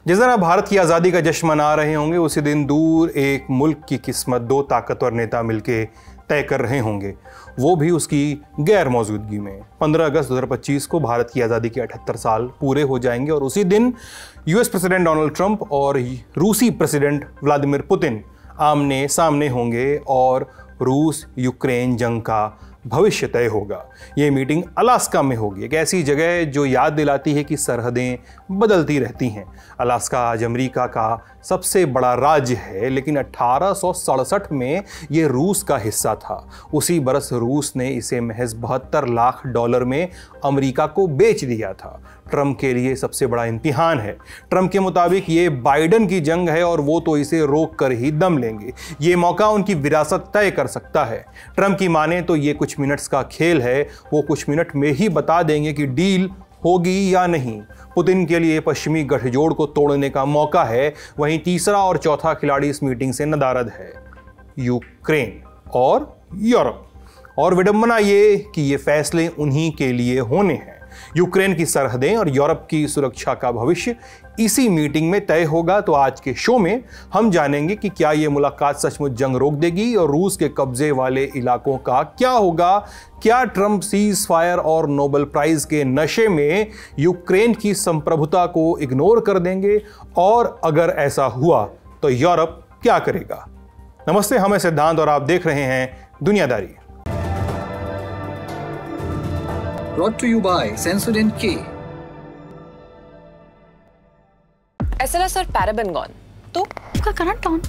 जिस दिन आप भारत की आज़ादी का जश्न मना रहे होंगे उसी दिन दूर एक मुल्क की किस्मत दो ताकतवर नेता मिलके तय कर रहे होंगे, वो भी उसकी गैर मौजूदगी में। 15 अगस्त 2025 को भारत की आज़ादी के 78 साल पूरे हो जाएंगे और उसी दिन यूएस प्रेसिडेंट डोनाल्ड ट्रंप और रूसी प्रेसिडेंट व्लादिमीर पुतिन आमने सामने होंगे और रूस यूक्रेन जंग का भविष्य तय होगा। ये मीटिंग अलास्का में होगी, एक ऐसी जगह जो याद दिलाती है कि सरहदें बदलती रहती हैं। अलास्का आज अमेरिका का सबसे बड़ा राज्य है, लेकिन 1867 में ये रूस का हिस्सा था। उसी बरस रूस ने इसे महज $72 लाख में अमेरिका को बेच दिया था। ट्रंप के लिए सबसे बड़ा इम्तिहान है। ट्रंप के मुताबिक ये बाइडेन की जंग है और वो तो इसे रोक कर ही दम लेंगे। ये मौका उनकी विरासत तय कर सकता है। ट्रंप की माने तो ये कुछ मिनट्स का खेल है, वो कुछ मिनट में ही बता देंगे कि डील होगी या नहीं। पुतिन के लिए पश्चिमी गठजोड़ को तोड़ने का मौका है। वहीं तीसरा और चौथा खिलाड़ी इस मीटिंग से नदारद है, यूक्रेन और यूरोप। और विडंबना ये कि ये फैसले उन्हीं के लिए होने हैं। यूक्रेन की सरहदें और यूरोप की सुरक्षा का भविष्य इसी मीटिंग में तय होगा। तो आज के शो में हम जानेंगे कि क्या ये मुलाकात सचमुच जंग रोक देगी और रूस के कब्जे वाले इलाकों का क्या होगा। क्या ट्रंप सीज फायर और नोबेल प्राइज के नशे में यूक्रेन की संप्रभुता को इग्नोर कर देंगे, और अगर ऐसा हुआ तो यूरोप क्या करेगा। नमस्ते, हम हैं सिद्धांत और आप देख रहे हैं दुनियादारी। Brought to you by Sensodyne K. SLS और पैराबेन गॉन, तो उसका करंट ऑन।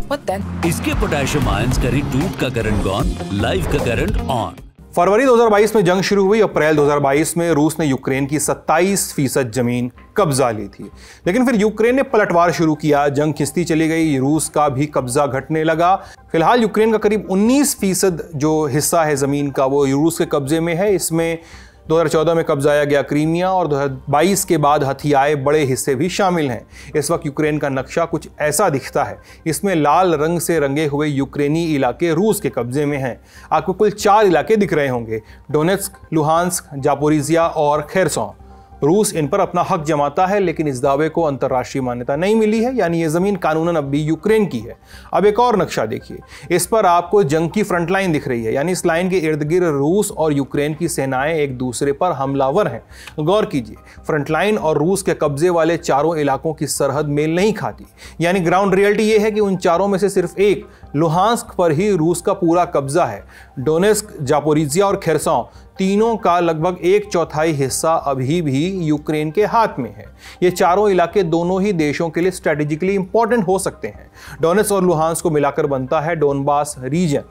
What then? इसके पोटेशियम आयंस करें टूट का करंट गॉन, लाइव का करंट ऑन। फरवरी 2022 में जंग शुरू हुई। अप्रैल 2022 में रूस ने यूक्रेन की 27% जमीन कब्जा ली थी, लेकिन फिर यूक्रेन ने पलटवार शुरू किया। जंग खिंचती चली गई, रूस का भी कब्जा घटने लगा। फिलहाल यूक्रेन का करीब 19% जो हिस्सा है जमीन का वो रूस के कब्जे में है। इसमें 2014 में कब्जाया गया क्रीमिया और 2022 के बाद हथियाए बड़े हिस्से भी शामिल हैं। इस वक्त यूक्रेन का नक्शा कुछ ऐसा दिखता है। इसमें लाल रंग से रंगे हुए यूक्रेनी इलाके रूस के कब्जे में हैं। आपको कुल 4 इलाके दिख रहे होंगे, डोनेट्स्क, लुहांस्क, जापोरिजिया और खेरसों। रूस इन पर अपना हक जमाता है, लेकिन इस दावे को अंतर्राष्ट्रीय मान्यता नहीं मिली है, यानी ये जमीन कानूनन अब भी यूक्रेन की है। अब एक और नक्शा देखिए, इस पर आपको जंग की फ्रंट लाइन दिख रही है, यानी इस लाइन के इर्द गिर्द रूस और यूक्रेन की सेनाएं एक दूसरे पर हमलावर हैं। गौर कीजिए, फ्रंट लाइन और रूस के कब्जे वाले चारों इलाकों की सरहद मेल नहीं खाती, यानी ग्राउंड रियलिटी ये है कि उन चारों में से सिर्फ एक, लुहांस्क, पर ही रूस का पूरा कब्जा है। डोनेट्स्क, जापोरिजिया और खेरसों तीनों का लगभग 1/4 हिस्सा अभी भी यूक्रेन के हाथ में है। ये चारों इलाके दोनों ही देशों के लिए स्ट्रेटेजिकली इंपॉर्टेंट हो सकते हैं। डोनेट्स्क और लुहांस्क को मिलाकर बनता है डोनबास रीजन।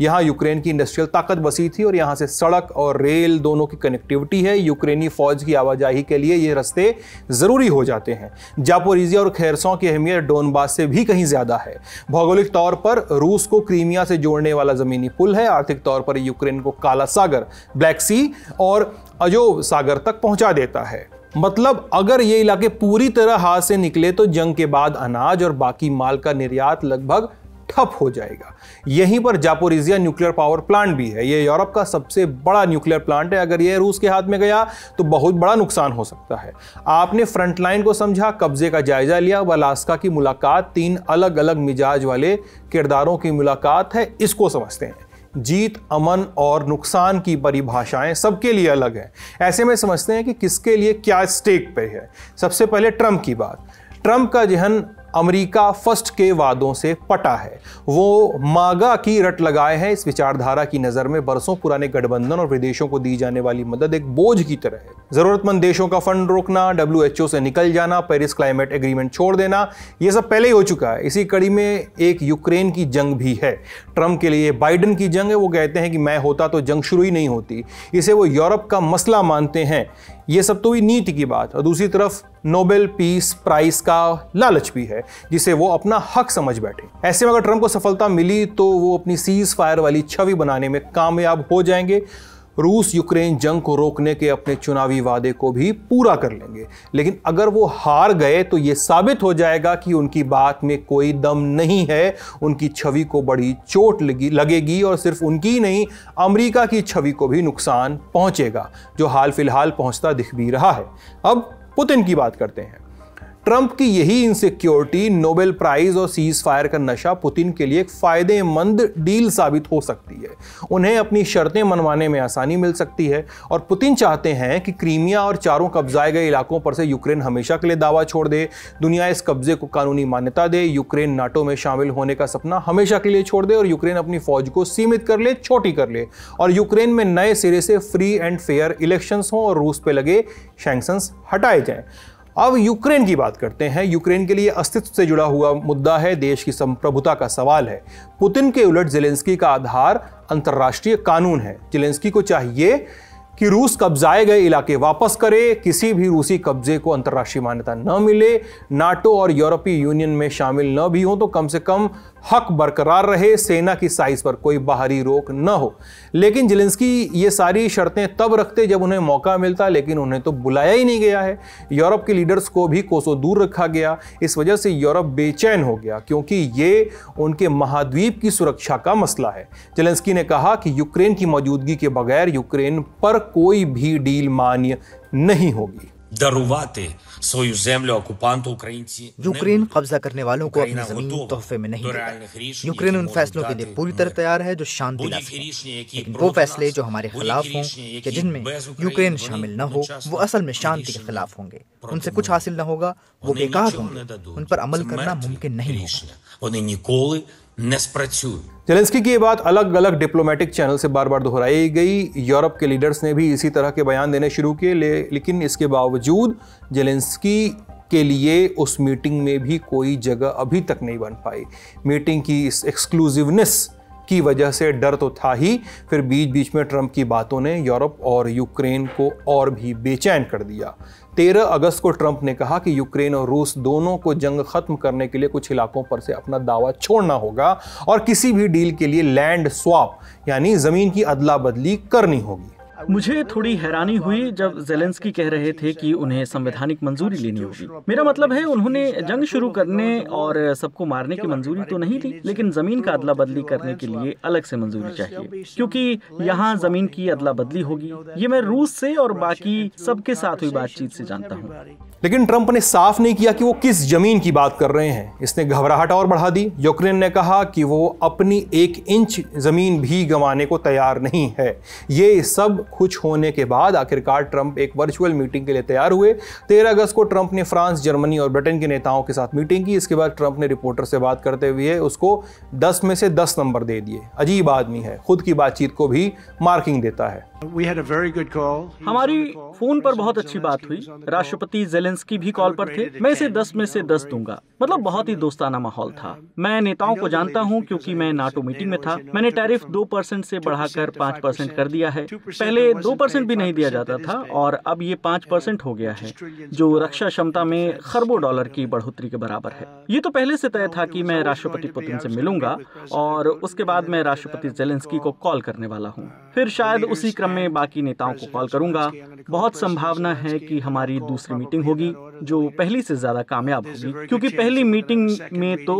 यहाँ यूक्रेन की इंडस्ट्रियल ताकत बसी थी और यहाँ से सड़क और रेल दोनों की कनेक्टिविटी है। यूक्रेनी फौज की आवाजाही के लिए ये रास्ते जरूरी हो जाते हैं। जापोरिजिया और खेरसों की अहमियत डोनबास से भी कहीं ज्यादा है। भौगोलिक तौर पर रूस को क्रीमिया से जोड़ने वाला जमीनी पुल है। आर्थिक तौर पर यूक्रेन को काला सागर, ब्लैक सी और अजोव सागर तक पहुंचा देता है। मतलब अगर ये इलाके पूरी तरह हाथ से निकले तो जंग के बाद अनाज और बाकी माल का निर्यात लगभग ठप हो जाएगा। यहीं पर जापोरिजिया न्यूक्लियर पावर प्लांट भी है। ये यूरोप का सबसे बड़ा न्यूक्लियर प्लांट है। अगर ये रूस के हाथ में गया तो बहुत बड़ा नुकसान हो सकता है। आपने फ्रंटलाइन को समझा, कब्जे का जायजा लिया। अलास्का की मुलाकात 3 अलग अलग मिजाज वाले किरदारों की मुलाकात है, इसको समझते हैं। जीत, अमन और नुकसान की परिभाषाएं सबके लिए अलग है। ऐसे में समझते हैं कि किसके लिए क्या स्टेक पे है। सबसे पहले ट्रंप की बात। ट्रंप का जहन अमेरिका फर्स्ट के वादों से पटा है। वो मागा की रट लगाए हैं। इस विचारधारा की नज़र में बरसों पुराने गठबंधन और विदेशों को दी जाने वाली मदद एक बोझ की तरह है। ज़रूरतमंद देशों का फंड रोकना, WHO से निकल जाना, पेरिस क्लाइमेट एग्रीमेंट छोड़ देना, ये सब पहले ही हो चुका है। इसी कड़ी में एक यूक्रेन की जंग भी है। ट्रंप के लिए बाइडेन की जंग है। वो कहते हैं कि मैं होता तो जंग शुरू ही नहीं होती। इसे वो यूरोप का मसला मानते हैं। ये सब तो हुई नीति की बात, और दूसरी तरफ नोबेल पीस प्राइज का लालच भी है, जिसे वो अपना हक समझ बैठे। ऐसे में अगर ट्रंप को सफलता मिली तो वो अपनी सीज फायर वाली छवि बनाने में कामयाब हो जाएंगे। रूस यूक्रेन जंग को रोकने के अपने चुनावी वादे को भी पूरा कर लेंगे। लेकिन अगर वो हार गए तो ये साबित हो जाएगा कि उनकी बात में कोई दम नहीं है। उनकी छवि को बड़ी चोट लगेगी और सिर्फ उनकी नहीं, अमेरिका की छवि को भी नुकसान पहुंचेगा, जो हाल फिलहाल पहुंचता दिख भी रहा है। अब पुतिन की बात करते हैं। ट्रंप की यही इनसिक्योरिटी, नोबेल प्राइज और सीज फायर का नशा पुतिन के लिए एक फायदेमंद डील साबित हो सकती है। उन्हें अपनी शर्तें मनवाने में आसानी मिल सकती है और पुतिन चाहते हैं कि क्रीमिया और चारों कब्जाए गए इलाकों पर से यूक्रेन हमेशा के लिए दावा छोड़ दे, दुनिया इस कब्जे को कानूनी मान्यता दे, यूक्रेन नाटो में शामिल होने का सपना हमेशा के लिए छोड़ दे और यूक्रेन अपनी फौज को सीमित कर ले, छोटी कर ले और यूक्रेन में नए सिरे से फ्री एंड फेयर इलेक्शंस हों और रूस पे लगे सैंक्शंस हटाए जाएं। अब यूक्रेन की बात करते हैं। यूक्रेन के लिए अस्तित्व से जुड़ा हुआ मुद्दा है, देश की संप्रभुता का सवाल है। पुतिन के उलट ज़ेलेंस्की का आधार अंतर्राष्ट्रीय कानून है। ज़ेलेंस्की को चाहिए कि रूस कब्जाए गए इलाके वापस करे, किसी भी रूसी कब्जे को अंतर्राष्ट्रीय मान्यता न मिले, नाटो और यूरोपीय यूनियन में शामिल न भी हो तो कम से कम हक बरकरार रहे, सेना की साइज पर कोई बाहरी रोक न हो। लेकिन ज़ेलेंस्की ये सारी शर्तें तब रखते जब उन्हें मौका मिलता, लेकिन उन्हें तो बुलाया ही नहीं गया है। यूरोप के लीडर्स को भी कोसों दूर रखा गया। इस वजह से यूरोप बेचैन हो गया क्योंकि ये उनके महाद्वीप की सुरक्षा का मसला है। ज़ेलेंस्की ने कहा कि यूक्रेन की मौजूदगी के बगैर यूक्रेन पर कोई भी डील मान्य नहीं होगी। дарувати свою землю окупанту українці यूक्रेन कब्जा करने वालों को अपनी जमीन तोहफे में नहीं देगा। यूक्रेन उन फैसलों के लिए पूरी तरह तैयार है जो शांति ला सकें, लेकिन वो फैसले जो हमारे खिलाफ हों या जिनमें यूक्रेन शामिल न हो वो असल में शांति के खिलाफ होंगे। उनसे कुछ हासिल न होगा, वो बेकार होंगे, उन पर अमल करना मुमकिन नहीं होगा। вони ніколи не спрацюють। ज़ेलेंस्की की ये बात अलग अलग डिप्लोमेटिक चैनल से बार बार दोहराई गई। यूरोप के लीडर्स ने भी इसी तरह के बयान देने शुरू किए, लेकिन इसके बावजूद ज़ेलेंस्की के लिए उस मीटिंग में भी कोई जगह अभी तक नहीं बन पाई। मीटिंग की इस एक्सक्लूसिवनेस की वजह से डर तो था ही, फिर बीच बीच में ट्रंप की बातों ने यूरोप और यूक्रेन को और भी बेचैन कर दिया। 13 अगस्त को ट्रंप ने कहा कि यूक्रेन और रूस दोनों को जंग खत्म करने के लिए कुछ इलाकों पर से अपना दावा छोड़ना होगा और किसी भी डील के लिए लैंड स्वैप यानी जमीन की अदला बदली करनी होगी। मुझे थोड़ी हैरानी हुई जब ज़ेलेंस्की कह रहे थे कि उन्हें संवैधानिक मंजूरी लेनी होगी। मेरा मतलब है उन्होंने जंग शुरू करने और सबको मारने की मंजूरी तो नहीं दी, लेकिन जमीन का अदला बदली करने के लिए अलग से मंजूरी चाहिए, क्योंकि यहाँ जमीन की अदला बदली होगी। ये मैं रूस से और बाकी सबके साथ हुई बातचीत से जानता हूँ। लेकिन ट्रंप ने साफ नहीं किया कि वो किस जमीन की बात कर रहे हैं। इसने घबराहट और बढ़ा दी। यूक्रेन ने कहा कि वो अपनी 1 इंच जमीन भी गंवाने को तैयार नहीं है। ये सब कुछ होने के बाद आखिरकार ट्रंप एक वर्चुअल मीटिंग के लिए तैयार हुए। 13 अगस्त को ट्रंप ने फ्रांस, जर्मनी और ब्रिटेन के नेताओं के साथ मीटिंग की। इसके बाद ट्रंप ने रिपोर्टर से बात करते हुए उसको 10 में से 10 नंबर दे दिए। अजीब आदमी है, खुद की बातचीत को भी मार्किंग देता है। हमारी फोन पर बहुत अच्छी बात हुई। राष्ट्रपति ज़ेलेंस्की भी कॉल पर थे। मैं इसे 10 में से 10 दूंगा। मतलब बहुत ही दोस्ताना माहौल था। मैं नेताओं को जानता हूं क्योंकि मैं नाटो मीटिंग में था। मैंने टैरिफ 2% से बढ़ाकर 5% कर दिया है। पहले 2% भी नहीं दिया जाता था और अब ये 5% हो गया है, जो रक्षा क्षमता में खरबों डॉलर की बढ़ोतरी के बराबर है। ये तो पहले से तय था कि मैं राष्ट्रपति पुतिन से मिलूंगा और उसके बाद मैं राष्ट्रपति ज़ेलेंस्की को कॉल करने वाला हूँ। फिर शायद उसी क्रम में बाकी नेताओं को कॉल करूंगा। बहुत संभावना है कि हमारी दूसरी मीटिंग होगी जो पहली से ज्यादा कामयाब होगी, क्योंकि पहली मीटिंग में तो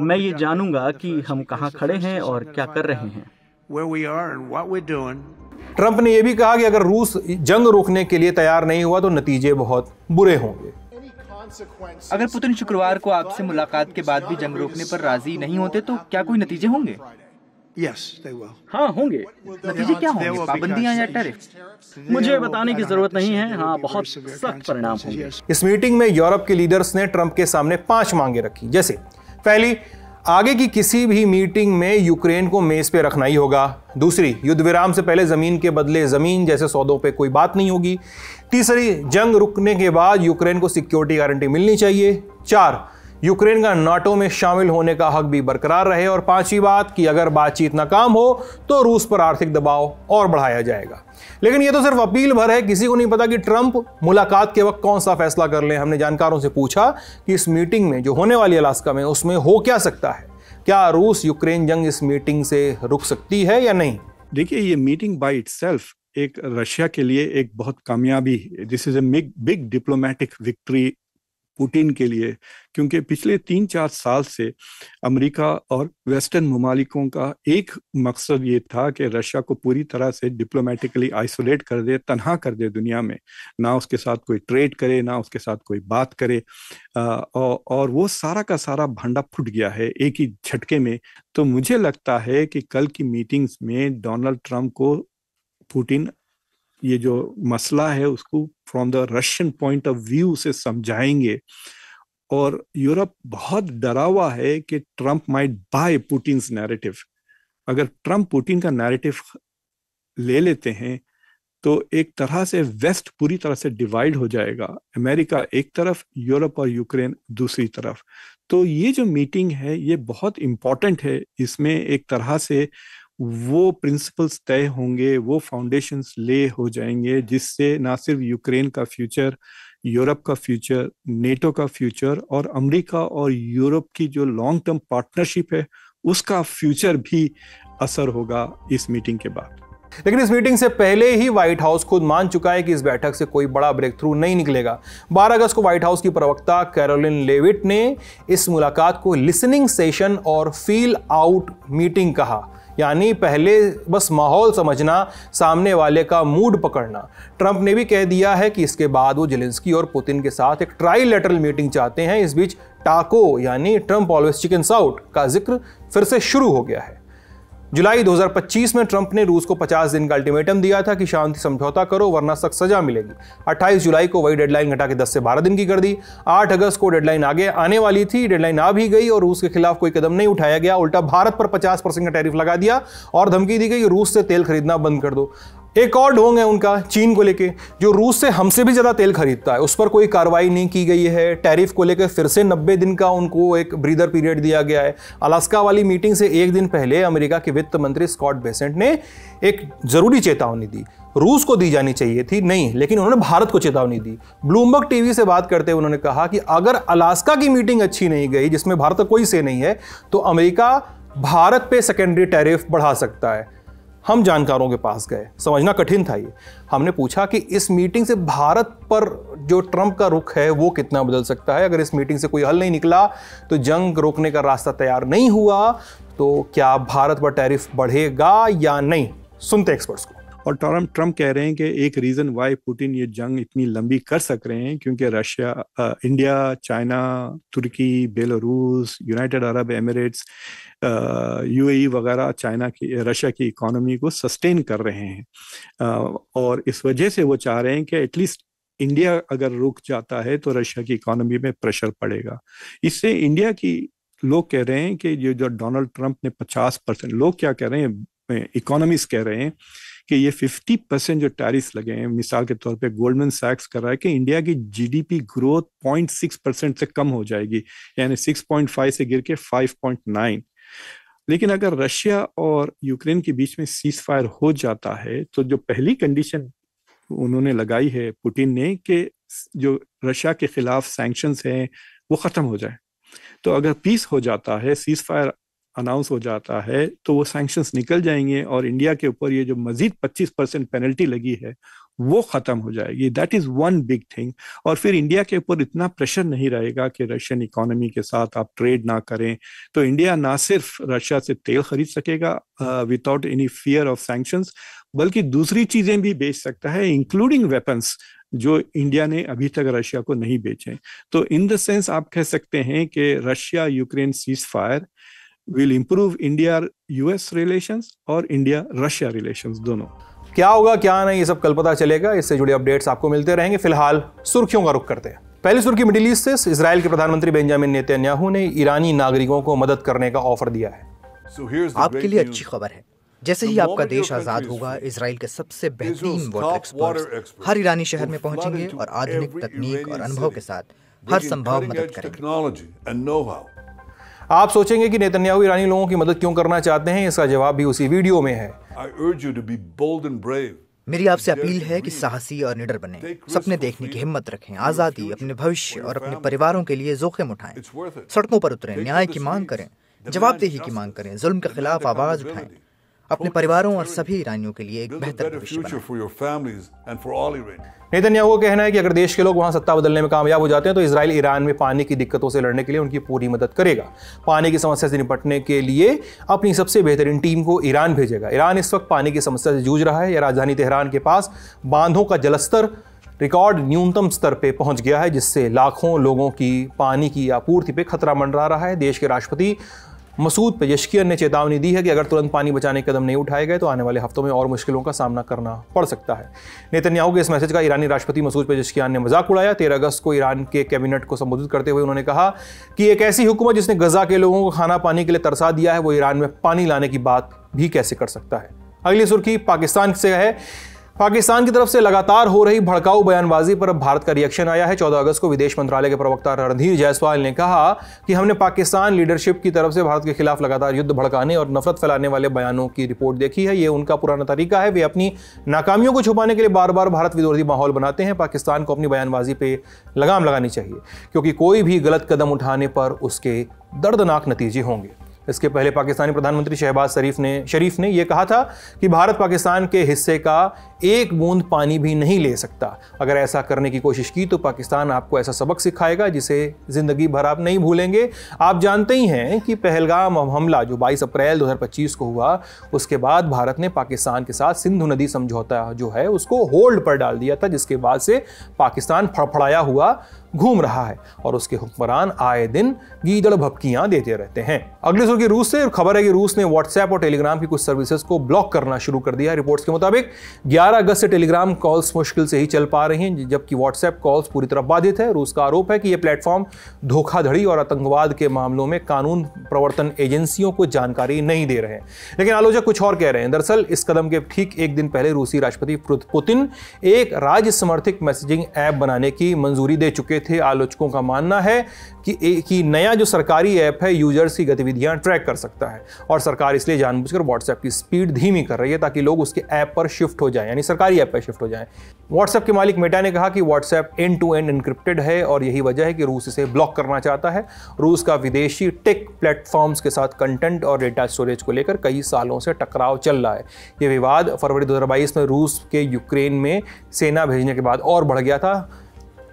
मैं ये जानूंगा कि हम कहाँ खड़े हैं और क्या कर रहे हैं। ट्रंप ने यह भी कहा कि अगर रूस जंग रोकने के लिए तैयार नहीं हुआ तो नतीजे बहुत बुरे होंगे। अगर पुतिन शुक्रवार को आपसे मुलाकात के बाद भी जंग रोकने पर राजी नहीं होते तो क्या कोई नतीजे होंगे? हाँ होंगे। नतीजे क्या होंगे? पाबंदियां या टैरिफ? मुझे बताने की जरूरत नहीं है। हाँ, बहुत सख्त परिणाम होंगे। इस मीटिंग में यूरोप के लीडर्स ने ट्रंप के सामने 5 मांगे रखी। जैसे पहली, आगे की किसी भी मीटिंग में यूक्रेन को मेज पे रखना ही होगा। दूसरी, युद्ध विराम से पहले जमीन के बदले जमीन जैसे सौदों पे कोई बात नहीं होगी। तीसरी, जंग रुकने के बाद यूक्रेन को सिक्योरिटी गारंटी मिलनी चाहिए। 4, यूक्रेन का नाटो में शामिल होने का हक भी बरकरार रहे। और 5वीं बात कि अगर बातचीत नाकाम हो तो रूस पर आर्थिक दबाव और बढ़ाया जाएगा। लेकिन यह तो सिर्फ अपील भर है। किसी को नहीं पता कि ट्रंप मुलाकात के वक्त कौन सा फैसला कर ले। हमने जानकारों से पूछा कि इस मीटिंग में जो होने वाली अलास्का में उसमें हो क्या सकता है। क्या रूस यूक्रेन जंग इस मीटिंग से रुक सकती है या नहीं? देखिए, ये मीटिंग बाय इटसेल्फ एक रशिया के लिए एक बहुत कामयाबी, this is a big diplomatic victory Putin के लिए, क्योंकि पिछले 3-4 साल से अमेरिका और वेस्टर्न ममालिकों का एक मकसद ये था कि रशिया को पूरी तरह से डिप्लोमेटिकली आइसोलेट कर दे, तन्हा कर दे दुनिया में, ना उसके साथ कोई ट्रेड करे, ना उसके साथ कोई बात करे। और वो सारा का सारा भांडा फूट गया है एक ही झटके में। तो मुझे लगता है कि कल की मीटिंग्स में डोनाल्ड ट्रंप को पुतिन ये जो मसला है उसको from the Russian point of view से समझाएंगे। और यूरोप बहुत डरा हुआ है कि ट्रंप माइट बाय पुतिन्स नैरेटिव। अगर ट्रंप पुतिन का नैरेटिव ले लेते हैं तो एक तरह से वेस्ट पूरी तरह से डिवाइड हो जाएगा, अमेरिका एक तरफ, यूरोप और यूक्रेन दूसरी तरफ। तो ये जो मीटिंग है ये बहुत इंपॉर्टेंट है। इसमें एक तरह से वो प्रिंसिपल्स तय होंगे, वो फाउंडेशंस ले हो जाएंगे, जिससे ना सिर्फ यूक्रेन का फ्यूचर, यूरोप का फ्यूचर, नेटो का फ्यूचर और अमेरिका और यूरोप की जो लॉन्ग टर्म पार्टनरशिप है उसका फ्यूचर भी असर होगा इस मीटिंग के बाद। लेकिन इस मीटिंग से पहले ही व्हाइट हाउस खुद मान चुका है कि इस बैठक से कोई बड़ा ब्रेक थ्रू नहीं निकलेगा। 12 अगस्त को व्हाइट हाउस की प्रवक्ता कैरोलिन लेविट ने इस मुलाकात को लिसनिंग सेशन और फील आउट मीटिंग कहा, यानी पहले बस माहौल समझना, सामने वाले का मूड पकड़ना। ट्रंप ने भी कह दिया है कि इसके बाद वो जेलेंस्की और पुतिन के साथ एक ट्राइलेटरल मीटिंग चाहते हैं। इस बीच टाको यानी ट्रंप ऑलवेज चिकन्स आउट का जिक्र फिर से शुरू हो गया है। जुलाई 2025 में ट्रंप ने रूस को 50 दिन का अल्टीमेटम दिया था कि शांति समझौता करो वरना सख्त सजा मिलेगी। 28 जुलाई को वही डेडलाइन घटा के 10 से 12 दिन की कर दी। 8 अगस्त को डेडलाइन आगे आने वाली थी, डेडलाइन आ भी गई और रूस के खिलाफ कोई कदम नहीं उठाया गया। उल्टा भारत पर 50% का टैरिफ लगा दिया और धमकी दी गई कि रूस से तेल खरीदना बंद कर दो। एक और ढोंग है उनका चीन को लेके, जो रूस से हमसे भी ज्यादा तेल खरीदता है, उस पर कोई कार्रवाई नहीं की गई है। टैरिफ को लेकर फिर से 90 दिन का उनको एक ब्रीदर पीरियड दिया गया है। अलास्का वाली मीटिंग से एक दिन पहले अमेरिका के वित्त मंत्री स्कॉट बेसेंट ने एक जरूरी चेतावनी दी। रूस को दी जानी चाहिए थी नहीं, लेकिन उन्होंने भारत को चेतावनी दी। ब्लूमबर्ग टीवी से बात करते हुए उन्होंने कहा कि अगर अलास्का की मीटिंग अच्छी नहीं गई, जिसमें भारत का कोई से नहीं है, तो अमेरिका भारत पे सेकेंडरी टैरिफ बढ़ा सकता है। हम जानकारों के पास गए, समझना कठिन था ये। हमने पूछा कि इस मीटिंग से भारत पर जो ट्रंप का रुख है वो कितना बदल सकता है। अगर इस मीटिंग से कोई हल नहीं निकला, तो जंग रोकने का रास्ता तैयार नहीं हुआ, तो क्या भारत पर टैरिफ बढ़ेगा या नहीं? सुनते एक्सपर्ट्स को। और ट्रंप कह रहे हैं कि एक रीज़न वाई पुतिन ये जंग इतनी लंबी कर सक रहे हैं क्योंकि रशिया, इंडिया, चाइना, तुर्की, Belarus, United Arab Emirates, UAE वगैरह रशिया की इकोनॉमी को सस्टेन कर रहे हैं। और इस वजह से वो चाह रहे हैं कि एटलीस्ट इंडिया अगर रुक जाता है तो रशिया की इकोनॉमी में प्रेशर पड़ेगा। इससे इंडिया की लोग कह रहे हैं कि जो डोनाल्ड ट्रंप ने 50%, लोग क्या कह रहे हैं, इकोनॉमिस्ट कह रहे हैं कि ये 50% जो टैरिफ लगे हैं, मिसाल के तौर पे गोल्डमैन सैक्स कर रहा है कि इंडिया की जीडीपी ग्रोथ 0.6% से कम हो जाएगी, यानी 6.5 से गिर के 5.9। लेकिन अगर रशिया और यूक्रेन के बीच में सीज फायर हो जाता है तो जो पहली कंडीशन उन्होंने लगाई है पुतिन ने कि जो रशिया के खिलाफ सैंक्शंस हैं वो खत्म हो जाए। तो अगर पीस हो जाता है, सीज फायर अनाउंस हो जाता है, तो वो सैंक्शंस निकल जाएंगे और इंडिया के ऊपर ये जो मजीद 25% पेनल्टी लगी है वो खत्म हो जाएगी। That is one big thing. और फिर इंडिया के ऊपर इतना प्रेशर नहीं रहेगा कि रशियन इकोनॉमी के साथ आप ट्रेड ना करें। तो इंडिया ना सिर्फ रशिया से तेल खरीद सकेगा without any fear of sanctions, बल्कि दूसरी चीजें भी बेच सकता है, इंक्लूडिंग वेपन्स, जो इंडिया ने अभी तक रशिया को नहीं बेचे। तो इन द सेंस आप कह सकते हैं कि Russia Ukraine cease fire will improve India-US relations और India-Russia relations दोनों। क्या होगा क्या नहीं, ये सब कल पता चलेगा। इससे जुड़े अपडेट्स आपको मिलते रहेंगे। फिलहाल सुर्खियों का रुख करते हैं। पहली सुर्खी मिडिल ईस्ट से। इजराइल के प्रधानमंत्री बेंजामिन नेतन्याहू ने ईरानी नागरिकों को मदद करने का ऑफर दिया है। आपके लिए अच्छी खबर है, जैसे ही आपका देश आजाद होगा, इजराइल के सबसे बेहतरीन वाटर एक्सपर्ट्स हर ईरानी शहर में पहुंचेंगे और आधुनिक तकनीक और अनुभव के साथ हर संभव मदद करेंगे। आप सोचेंगे कि नेतन्याहू ईरानी लोगों की मदद क्यों करना चाहते हैं, इसका जवाब भी उसी वीडियो में है। मेरी आपसे अपील है कि साहसी और निडर बने, सपने देखने की हिम्मत रखें, आजादी, अपने भविष्य और अपने परिवारों के लिए जोखिम उठाएं, सड़कों पर उतरें, न्याय की मांग करें, जवाबदेही की मांग करें, जुल्म के खिलाफ आवाज उठाएं। अपने परिवारों और सभी ईरानियों के लिए एक बेहतर भविष्य बनाएं। नेतन्याहू का कहना है कि अगर देश के लोग वहां सत्ता बदलने में कामयाब हो जाते हैं तो इजराइल ईरान में पानी की दिक्कतों से लड़ने के लिए उनकी पूरी मदद करेगा। पानी की समस्या से निपटने के लिए अपनी सबसे बेहतरीन टीम को ईरान भेजेगा। ईरान इस वक्त पानी की समस्या से जूझ रहा है। यह राजधानी तेहरान के पास बांधों का जलस्तर रिकॉर्ड न्यूनतम स्तर पे पहुंच गया है, जिससे लाखों लोगों की पानी की आपूर्ति पे खतरा मंडरा रहा है। देश के राष्ट्रपति मसूद पेजेश्कियन ने चेतावनी दी है कि अगर तुरंत पानी बचाने के कदम नहीं उठाए गए तो आने वाले हफ्तों में और मुश्किलों का सामना करना पड़ सकता है। नेतन्याहू के इस मैसेज का ईरानी राष्ट्रपति मसूद पेजेश्कियन ने मजाक उड़ाया। 13 अगस्त को ईरान के कैबिनेट को संबोधित करते हुए उन्होंने कहा कि एक ऐसी हुकूमत जिसने गजा के लोगों को खाना पानी के लिए तरसा दिया है, वो ईरान में पानी लाने की बात भी कैसे कर सकता है। अगली सुर्खी पाकिस्तान से है। पाकिस्तान की तरफ से लगातार हो रही भड़काऊ बयानबाजी पर अब भारत का रिएक्शन आया है। 14 अगस्त को विदेश मंत्रालय के प्रवक्ता रणधीर जायसवाल ने कहा कि हमने पाकिस्तान लीडरशिप की तरफ से भारत के खिलाफ लगातार युद्ध भड़काने और नफरत फैलाने वाले बयानों की रिपोर्ट देखी है। ये उनका पुराना तरीका है। वे अपनी नाकामियों को छुपाने के लिए बार बार भारत विरोधी माहौल बनाते हैं। पाकिस्तान को अपनी बयानबाजी पे लगाम लगानी चाहिए, क्योंकि कोई भी गलत कदम उठाने पर उसके दर्दनाक नतीजे होंगे। इसके पहले पाकिस्तानी प्रधानमंत्री शहबाज शरीफ ने यह कहा था कि भारत पाकिस्तान के हिस्से का एक बूंद पानी भी नहीं ले सकता। अगर ऐसा करने की कोशिश की तो पाकिस्तान आपको ऐसा सबक सिखाएगा जिसे जिंदगी भर आप नहीं भूलेंगे। आप जानते ही हैं कि पहलगाम हमला जो 22 अप्रैल 2025 को हुआ, उसके बाद भारत ने पाकिस्तान के साथ सिंधु नदी समझौता जो है उसको होल्ड पर डाल दिया था, जिसके बाद से पाकिस्तान फड़फड़ाया हुआ घूम रहा है और उसके हुक्मरान आए दिन गीदड़ भपकियां देते रहते हैं। अगली सुर्खी रूस से खबर है कि रूस ने व्हाट्सएप और टेलीग्राम की कुछ सर्विसेज को ब्लॉक करना शुरू कर दिया है। रिपोर्ट्स के मुताबिक 11 अगस्त से टेलीग्राम कॉल्स मुश्किल से ही चल पा रही हैं, जबकि व्हाट्सएप कॉल्स पूरी तरह बाधित है। रूस का आरोप है कि यह प्लेटफॉर्म धोखाधड़ी और आतंकवाद के मामलों में कानून प्रवर्तन एजेंसियों को जानकारी नहीं दे रहे हैं। लेकिन आलोचक कुछ और कह रहे हैं। दरअसल इस कदम के ठीक एक दिन पहले रूसी राष्ट्रपति पुतिन एक राज्य समर्थित मैसेजिंग ऐप बनाने की मंजूरी दे चुके थे। आलोचकों का मानना है कि नया जो सरकारी ऐप है यूजर्स की गतिविधियां ट्रैक कर सकता है और सरकार इसलिए जानबूझकर व्हाट्सएप की स्पीड धीमी कर रही है ताकि लोग उसके ऐप पर शिफ्ट हो जाएं, यानी सरकारी ऐप पर शिफ्ट हो जाएं। व्हाट्सएप के मालिक मेटा ने कहा कि WhatsApp end to end encrypted है और यही वजह है कि रूस इसे ब्लॉक करना चाहता है। रूस का विदेशी टेक प्लेटफॉर्म्स के साथ कंटेंट और डेटा स्टोरेज को लेकर कई सालों से टकराव चल रहा है। यह विवाद फरवरी 2022 में रूस के यूक्रेन में सेना भेजने के बाद और बढ़ गया था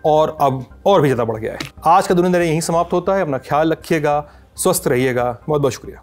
और अब और भी ज़्यादा बढ़ गया है। आज का दुनिया यहीं समाप्त होता है। अपना ख्याल रखिएगा, स्वस्थ रहिएगा। बहुत बहुत शुक्रिया।